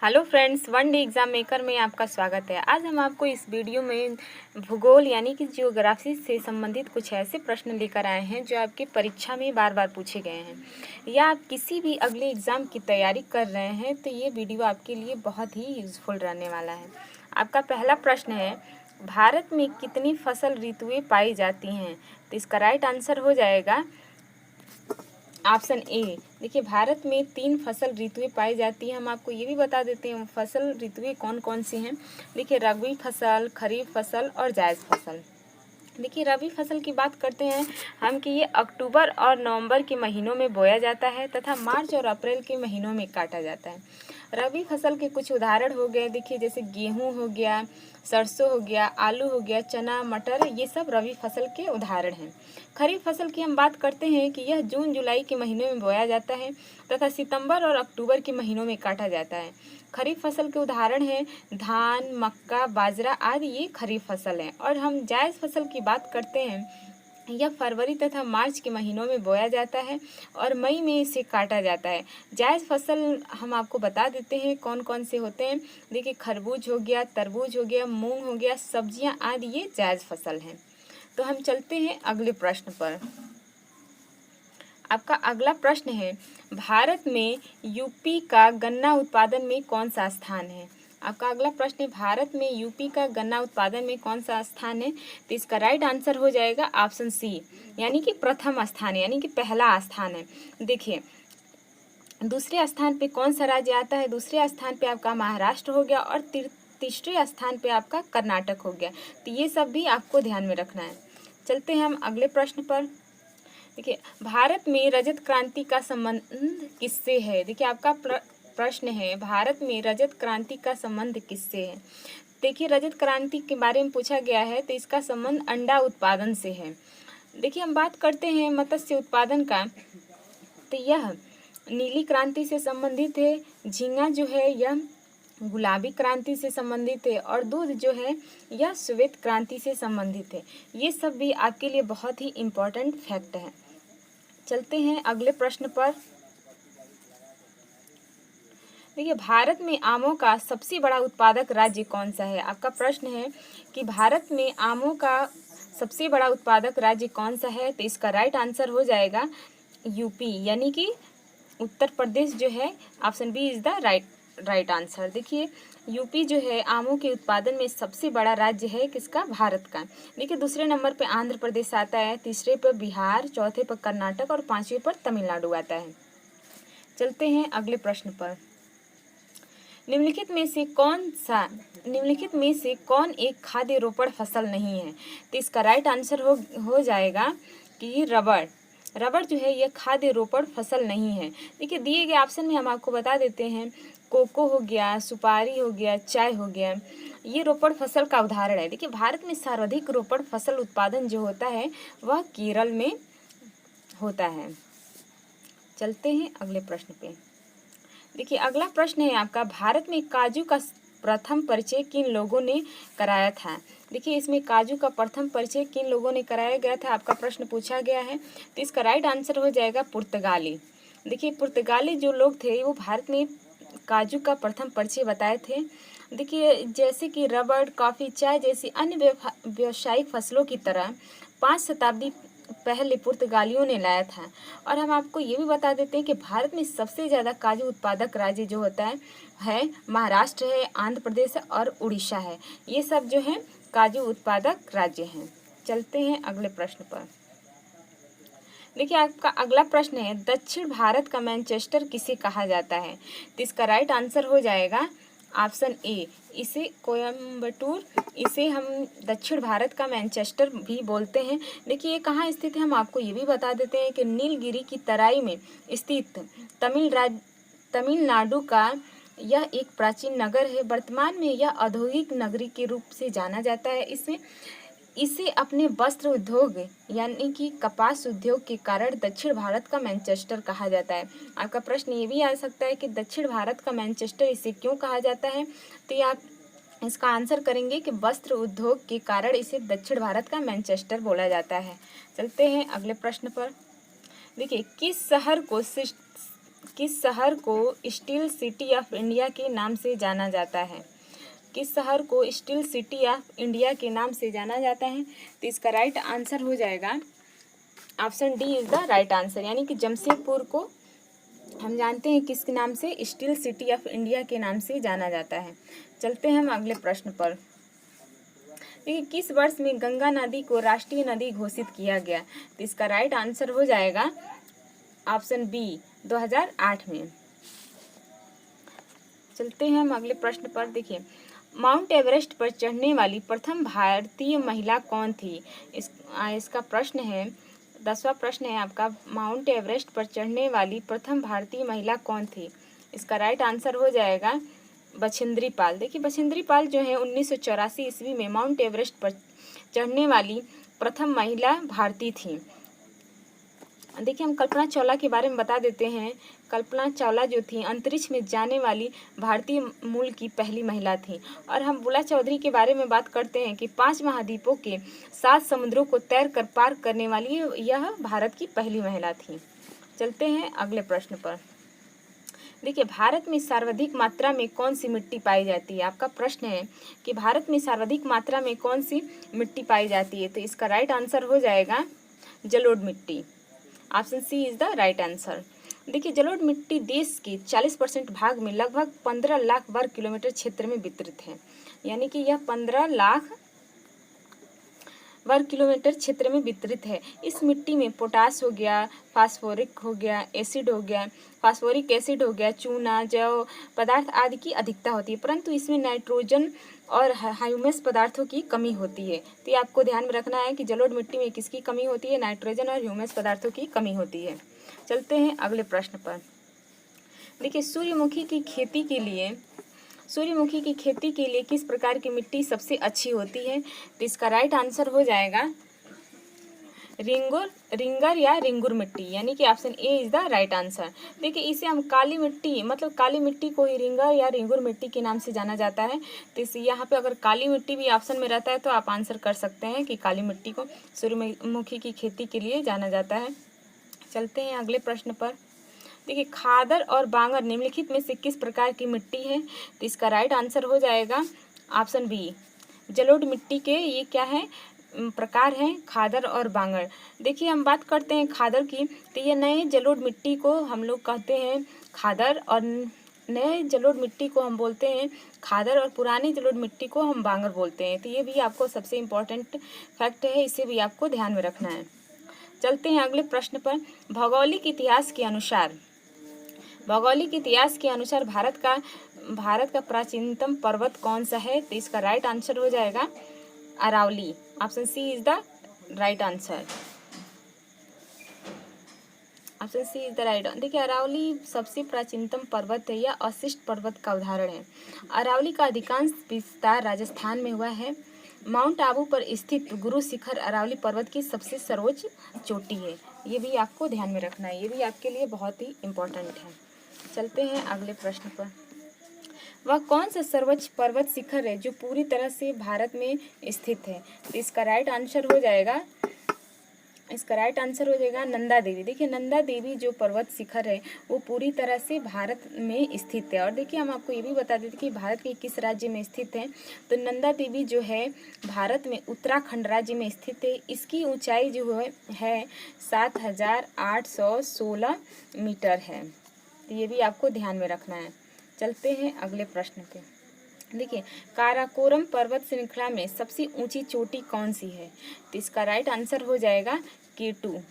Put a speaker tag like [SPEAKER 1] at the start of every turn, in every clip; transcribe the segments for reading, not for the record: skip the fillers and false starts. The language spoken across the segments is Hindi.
[SPEAKER 1] Hello friends, one day exam maker में आपका स्वागत है। आज हम आपको इस वीडियो में भूगोल यानी कि जियोग्राफी से संबंधित कुछ ऐसे प्रश्न लेकर आए हैं जो आपकी परीक्षा में बार बार पूछे गए हैं, या आप किसी भी अगले एग्ज़ाम की तैयारी कर रहे हैं तो ये वीडियो आपके लिए बहुत ही यूज़फुल रहने वाला है। आपका पहला प्रश्न है, भारत में कितनी फसल ऋतुएँ पाई जाती हैं? तो इसका राइट आंसर हो जाएगा ऑप्शन ए। देखिए, भारत में 3 फसल ऋतुएं पाई जाती हैं। हम आपको ये भी बता देते हैं फसल ऋतुएं कौन कौन सी हैं। देखिए, रबी फसल, खरीफ फसल और जायद फसल। देखिए, रबी फसल की बात करते हैं हम कि ये अक्टूबर और नवंबर के महीनों में बोया जाता है तथा मार्च और अप्रैल के महीनों में काटा जाता है। रबी फसल के कुछ उदाहरण हो गए, देखिए जैसे गेहूं हो गया, सरसों हो गया, आलू हो गया, चना, मटर, ये सब रबी फसल के उदाहरण हैं। खरीफ फसल की हम बात करते हैं कि यह जून जुलाई के महीने में बोया जाता है तथा सितंबर और अक्टूबर के महीनों में काटा जाता है। खरीफ फसल के उदाहरण हैं धान, मक्का, बाजरा आदि, ये खरीफ फसल हैं। और हम जायद फसल की बात करते हैं, यह फरवरी तथा मार्च के महीनों में बोया जाता है और मई में इसे काटा जाता है। जायद फसल हम आपको बता देते हैं कौन कौन से होते हैं। देखिए, खरबूज हो गया, तरबूज हो गया, मूंग हो गया, सब्जियां आदि, ये जायद फसल हैं। तो हम चलते हैं अगले प्रश्न पर। आपका अगला प्रश्न है, भारत में यूपी का गन्ना उत्पादन में कौन सा स्थान है? आपका अगला प्रश्न है, भारत में यूपी का गन्ना उत्पादन में कौन सा स्थान है? तो इसका राइट आंसर हो जाएगा ऑप्शन सी, यानी कि प्रथम स्थान है, यानी कि पहला स्थान है। देखिए, दूसरे स्थान पे कौन सा राज्य आता है? दूसरे स्थान पे आपका महाराष्ट्र हो गया और तीसरे स्थान पे आपका कर्नाटक हो गया। तो ये सब भी आपको ध्यान में रखना है। चलते हैं हम अगले प्रश्न पर। देखिए, भारत में रजत क्रांति का संबंध किससे है? देखिए, आपका प्रश्न है, भारत में रजत क्रांति का संबंध किससे है? देखिए, रजत क्रांति के बारे में पूछा गया है तो इसका संबंध अंडा उत्पादन से है। देखिए, हम बात करते हैं मत्स्य उत्पादन का, तो यह नीली क्रांति से संबंधित है। झींगा जो है यह गुलाबी क्रांति से संबंधित है और दूध जो है यह श्वेत क्रांति से संबंधित है। ये सब भी आपके लिए बहुत ही इम्पोर्टेंट फैक्ट है। चलते हैं अगले प्रश्न पर। देखिए, भारत में आमों का सबसे बड़ा उत्पादक राज्य कौन सा है? आपका प्रश्न है कि भारत में आमों का सबसे बड़ा उत्पादक राज्य कौन सा है? तो इसका राइट आंसर हो जाएगा यूपी, यानी कि उत्तर प्रदेश जो है। Option B is the right answer. देखिए, यूपी जो है आमों के उत्पादन में सबसे बड़ा राज्य है किसका? भारत का। देखिए, दूसरे नंबर पे आंध्र प्रदेश आता है, तीसरे पर बिहार, चौथे पर कर्नाटक और पांचवें पर तमिलनाडु आता है। चलते हैं अगले प्रश्न पर। निम्नलिखित में से कौन एक खाद्य रोपण फसल नहीं है? तो इसका राइट आंसर हो जाएगा कि रबड़ जो है यह खाद्य रोपण फसल नहीं है। देखिए, दिए गए ऑप्शन में हम आपको बता देते हैं, कोको हो गया, सुपारी हो गया, चाय हो गया, ये रोपण फसल का उदाहरण है। देखिए, भारत में सर्वाधिक रोपण फसल उत्पादन जो होता है वह केरल में होता है। चलते हैं अगले प्रश्न पे। देखिए, अगला प्रश्न है आपका, भारत में काजू का प्रथम परिचय किन लोगों ने कराया था? देखिए, इसमें काजू का प्रथम परिचय किन लोगों ने कराया गया था, आपका प्रश्न पूछा गया है। तो इसका राइट आंसर हो जाएगा पुर्तगाली। देखिए, पुर्तगाली जो लोग थे वो भारत में काजू का प्रथम परिचय बताए थे। देखिए, जैसे कि रबड़, कॉफ़ी, चाय जैसी अन्य व्यावसायिक फसलों की तरह 5 शताब्दी पहले पुर्तगालियों ने लाया था। और हम आपको ये भी बता देते हैं कि भारत में सबसे ज़्यादा काजू उत्पादक राज्य जो होता है महाराष्ट्र है, आंध्र प्रदेश है और उड़ीसा है। ये सब जो है काजू उत्पादक राज्य हैं। चलते हैं अगले प्रश्न पर। देखिए, आपका अगला प्रश्न है, दक्षिण भारत का मैनचेस्टर किसे कहा जाता है? तो इसका राइट आंसर हो जाएगा ऑप्शन ए, इसे कोयम्बटूर, इसे हम दक्षिण भारत का मैनचेस्टर भी बोलते हैं। देखिए, ये कहाँ स्थित है, हम आपको ये भी बता देते हैं कि नीलगिरी की तराई में स्थित तमिलनाडु का यह एक प्राचीन नगर है। वर्तमान में यह औद्योगिक नगरी के रूप से जाना जाता है। इसे अपने वस्त्र उद्योग यानी कि कपास उद्योग के कारण दक्षिण भारत का मैनचेस्टर कहा जाता है। आपका प्रश्न ये भी आ सकता है कि दक्षिण भारत का मैनचेस्टर इसे क्यों कहा जाता है? तो ये आप इसका आंसर करेंगे कि वस्त्र उद्योग के कारण इसे दक्षिण भारत का मैनचेस्टर बोला जाता है। चलते हैं अगले प्रश्न पर। देखिए, किस शहर को किस शहर को स्टील सिटी ऑफ इंडिया के नाम से जाना जाता है? किस शहर को स्टील सिटी ऑफ इंडिया के नाम से जाना जाता है? तो इसका राइट आंसर हो जाएगा option D is the right answer, यानी कि जमशेदपुर को हम जानते हैं किसके नाम से, स्टील सिटी ऑफ इंडिया के नाम से जाना जाता है। चलते हैं हम अगले प्रश्न पर। देखिए, किस वर्ष में गंगा नदी को राष्ट्रीय नदी घोषित किया गया? तो इसका राइट आंसर हो जाएगा ऑप्शन बी 2008 में। चलते हैं हम अगले प्रश्न पर। देखिए, माउंट एवरेस्ट पर चढ़ने वाली प्रथम भारतीय महिला कौन थी? इसका प्रश्न है, 10वां प्रश्न है आपका, माउंट एवरेस्ट पर चढ़ने वाली प्रथम भारतीय महिला कौन थी? इसका राइट आंसर हो जाएगा बछेंद्री पाल। देखिए, बछेंद्री पाल जो है 1984 ईस्वी में माउंट एवरेस्ट पर चढ़ने वाली प्रथम महिला भारतीय थी। देखिए, हम कल्पना चावला के बारे में बता देते हैं। कल्पना चावला जो थी अंतरिक्ष में जाने वाली भारतीय मूल की पहली महिला थी। और हम बुला चौधरी के बारे में बात करते हैं कि 5 महाद्वीपों के 7 समुद्रों को तैर कर पार करने वाली यह भारत की पहली महिला थी। चलते हैं अगले प्रश्न पर। देखिए, भारत में सर्वाधिक मात्रा में कौन सी मिट्टी पाई जाती है? आपका प्रश्न है कि भारत में सर्वाधिक मात्रा में कौन सी मिट्टी पाई जाती है? तो इसका राइट आंसर हो जाएगा जलोढ़ मिट्टी। Option C is the right answer. देखिए, जलोढ़ मिट्टी देश के 40% भाग में लगभग 15 लाख वर्ग किलोमीटर क्षेत्र में वितरित है, यानी कि यह 15 लाख वर्ग किलोमीटर क्षेत्र में वितरित है। इस मिट्टी में पोटास हो गया, फास्फोरिक हो गया, एसिड हो गया, फास्फोरिक एसिड हो गया, चूना, जैव पदार्थ आदि की अधिकता होती है, परंतु इसमें नाइट्रोजन और ह्यूमस पदार्थों की कमी होती है। तो ये आपको ध्यान में रखना है कि जलोढ़ मिट्टी में किसकी कमी होती है? नाइट्रोजन और ह्यूमस पदार्थों की कमी होती है। चलते हैं अगले प्रश्न पर। देखिए, सूर्यमुखी की खेती के लिए किस प्रकार की मिट्टी सबसे अच्छी होती है? तो इसका राइट आंसर हो जाएगा रिंगर या रिंगुर मिट्टी, यानी कि option A is the right answer. देखिए, इसे हम काली मिट्टी, मतलब काली मिट्टी को ही रिंगर या रिंगुर मिट्टी के नाम से जाना जाता है। तो इस यहाँ पे अगर काली मिट्टी भी ऑप्शन में रहता है तो आप आंसर कर सकते हैं कि काली मिट्टी को सूर्यमुखी की खेती के लिए जाना जाता है। चलते हैं अगले प्रश्न पर। देखिए, खादर और बांगर निम्नलिखित में से किस प्रकार की मिट्टी है? तो इसका राइट आंसर हो जाएगा ऑप्शन बी जलोढ़ मिट्टी के ये क्या है प्रकार हैं, खादर और बांगर। देखिए, हम बात करते हैं खादर की, तो ये नए जलोढ़ मिट्टी को हम लोग कहते हैं खादर, और नए जलोढ़ मिट्टी को हम बोलते हैं खादर, और पुरानी जलोढ़ मिट्टी को हम बांगर बोलते हैं। तो ये भी आपको सबसे इम्पोर्टेंट फैक्ट है, इसे भी आपको ध्यान में रखना है। चलते हैं अगले प्रश्न पर। भौगोलिक इतिहास के अनुसार भारत का प्राचीनतम पर्वत कौन सा है? तो इसका राइट आंसर हो जाएगा Aravalli. Option C is the right answer. Option C is the right. देखिए, अरावली सबसे प्राचीनतम पर्वत है, यह अशिष्ट पर्वत का उदाहरण है। अरावली का अधिकांश विस्तार राजस्थान में हुआ है। माउंट आबू पर स्थित गुरु शिखर अरावली पर्वत की सबसे सर्वोच्च चोटी है। ये भी आपको ध्यान में रखना है, ये भी आपके लिए बहुत ही इम्पोर्टेंट है। चलते हैं अगले प्रश्न पर। वह कौन सा सर्वोच्च पर्वत शिखर है जो पूरी तरह से भारत में स्थित है? तो इसका राइट आंसर हो जाएगा नंदा देवी। देखिए, नंदा देवी जो पर्वत शिखर है वो पूरी तरह से भारत में स्थित है। और देखिए, हम आपको ये भी बता देते कि भारत के किस राज्य में स्थित है। तो नंदा देवी जो है भारत में उत्तराखंड राज्य में स्थित है। इसकी ऊंचाई जो है 7,816 मीटर है। तो ये भी आपको ध्यान में रखना है। चलते हैं अगले प्रश्न पे। देखिए, काराकोरम पर्वत श्रृंखला में सबसे ऊंची चोटी कौन सी है? तो इसका राइट आंसर हो जाएगा K2।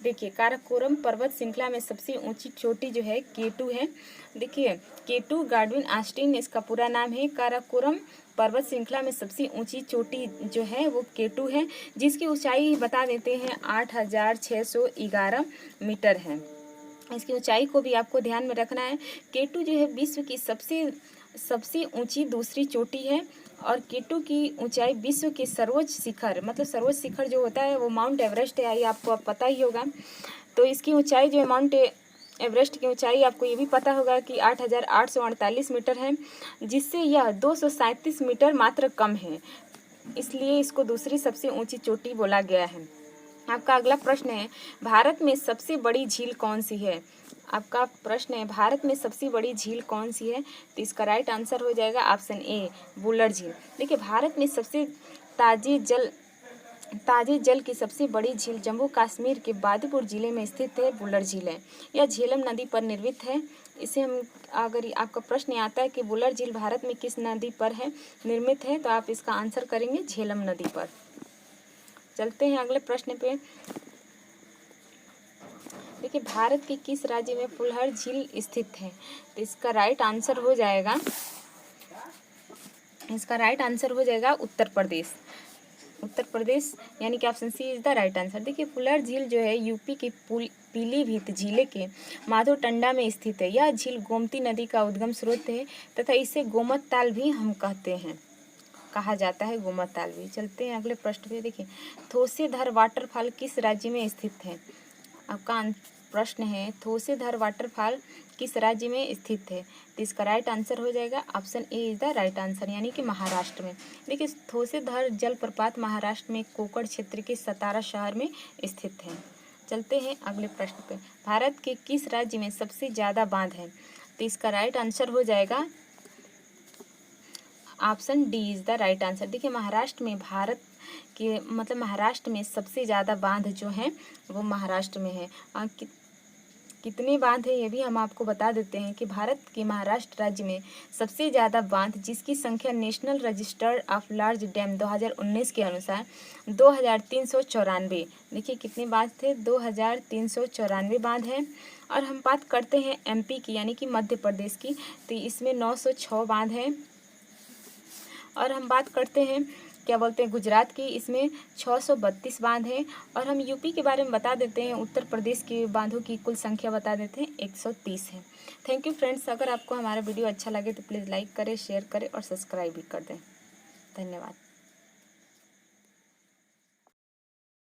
[SPEAKER 1] देखिए, काराकोरम पर्वत श्रृंखला में सबसे ऊंची चोटी जो है K2 है। देखिए, K2 गाडविन ऑस्टिन इसका पूरा नाम है। काराकोरम पर्वत श्रृंखला में सबसे ऊंची चोटी जो है वो K2 है, जिसकी ऊंचाई बता देते हैं 8,611 मीटर है। इसकी ऊंचाई को भी आपको ध्यान में रखना है। K2 जो है विश्व की सबसे ऊंची दूसरी चोटी है, और K2 की ऊंचाई विश्व के सर्वोच्च शिखर, मतलब सर्वोच्च शिखर जो होता है वो माउंट एवरेस्ट है, ये आपको पता ही होगा। तो इसकी ऊंचाई जो है माउंट एवरेस्ट की ऊंचाई आपको ये भी पता होगा कि 8,848 मीटर है, जिससे यह 237 मीटर मात्र कम है, इसलिए इसको दूसरी सबसे ऊंची चोटी बोला गया है। आपका अगला प्रश्न है, भारत में सबसे बड़ी झील कौन सी है? आपका प्रश्न है, भारत में सबसे बड़ी झील कौन सी है? तो इसका राइट आंसर हो जाएगा ऑप्शन ए, वुलर झील। देखिए, भारत में सबसे ताजे जल की सबसे बड़ी झील जम्मू कश्मीर के बादीपुर जिले में स्थित है, वुलर झील है। यह झेलम नदी पर निर्मित है। इसे हम, अगर आपका प्रश्न आता है कि वुलर झील भारत में किस नदी पर है निर्मित है, तो आप इसका आंसर करेंगे झेलम नदी पर। चलते हैं अगले प्रश्न पे। देखिए, भारत के किस राज्य में फुलहर झील स्थित है? तो इसका राइट आंसर हो जाएगा उत्तर प्रदेश। उत्तर प्रदेश यानी कि option C is the right answer. देखिए, फुलहर झील जो है यूपी के पीलीभीत जिले के माधोटंडा में स्थित है। यह झील गोमती नदी का उद्गम स्रोत है तथा इसे गोमत ताल भी हम कहा जाता है गोमत ताल भी। चलते हैं अगले प्रश्न पे। देखिए, थोसेधर वाटरफॉल किस राज्य में स्थित है? आपका प्रश्न है, थोसेधर वाटरफॉल किस राज्य में स्थित है? तो इसका राइट आंसर हो जाएगा option A is the right answer, यानी कि महाराष्ट्र में। देखिए, थोसेधर जलप्रपात महाराष्ट्र में कोकण क्षेत्र के सतारा शहर में स्थित है। चलते हैं अगले प्रश्न पे। भारत के किस राज्य में सबसे ज़्यादा बांध है? तो इसका राइट आंसर हो जाएगा option D is the right answer. देखिए, महाराष्ट्र में महाराष्ट्र में सबसे ज़्यादा बांध जो हैं वो महाराष्ट्र में है। कितने बांध है ये भी हम आपको बता देते हैं कि भारत के महाराष्ट्र राज्य में सबसे ज़्यादा बांध, जिसकी संख्या national register of large dam 2019 के अनुसार 2394। देखिए, कितने बांध थे? 2394 बांध हैं। और हम बात करते हैं एमपी की, यानी कि मध्य प्रदेश की, तो इसमें 906 बांध हैं। और हम बात करते हैं गुजरात की, इसमें 632 बांध हैं। और हम यूपी के बारे में बता देते हैं, उत्तर प्रदेश के बांधों की कुल संख्या बता देते हैं, 130 है। Thank you friends. अगर आपको हमारा वीडियो अच्छा लगे तो प्लीज़ लाइक करें, शेयर करें और सब्सक्राइब भी कर दें। धन्यवाद।